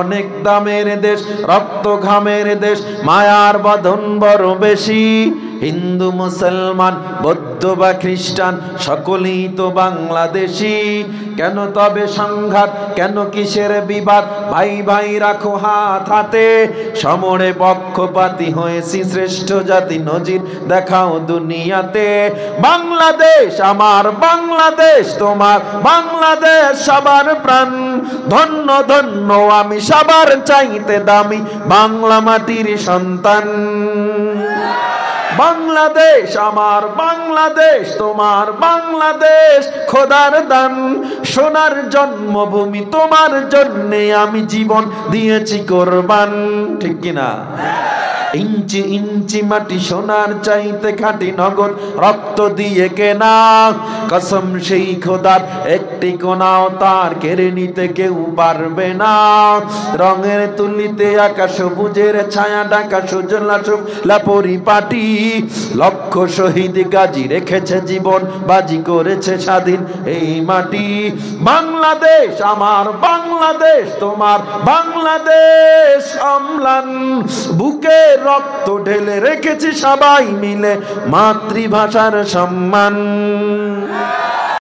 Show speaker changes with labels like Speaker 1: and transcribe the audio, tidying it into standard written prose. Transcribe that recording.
Speaker 1: অনেক দামের দেশ, রক্ত ঘামের দেশ, মায়ার বাঁধন বড় বেশি। হিন্দু মুসলমান বৌদ্ধ বা খ্রিস্টান সকলেই তো বাংলাদেশি। কেন তবে সংঘাত, কেন কিসের বিবাদ? ভাই ভাই রাখো হাত হাতে, সমরে পক্ষপাতী হয়েছি শ্রেষ্ঠ জাতি, নজির দেখাও দুনিয়াতে। বাংলাদেশ আমার বাংলাদেশ তোমার বাংলাদেশ সবার প্রাণ, ধন্য ধন্য আমি সবার চাইতে দামি বাংলা মাটির সন্তান। বাংলাদেশ আমার বাংলাদেশ তোমার বাংলাদেশ খোদার দান, সোনার জন্মভূমি তোমার জন্যে আমি জীবন দিয়েছি কোরবান। ঠিক কিনা? ইঞ্চি ইঞ্চি মাটি সোনার চাইতে খাঁটি নগদ রক্ত দিয়ে কেনা, কসম সেই খোদার একটি কোনাও তার কেড়ে নিতে কেউ পারবে না। রঙের তুলিতে আকাশ সবুজের ছায়া ঢাকা সুজলা শুভলা পরিপাটি, লক্ষ শহীদ গাজী রেখেছে জীবন বাজি করেছে স্বাধীন এই মাটি। বাংলাদেশ আমার বাংলাদেশ তোমার বাংলাদেশ অম্লান, বুকে রক্ত ঢেলে রেখেছি সবাই মিলে মাতৃভাষার সম্মান।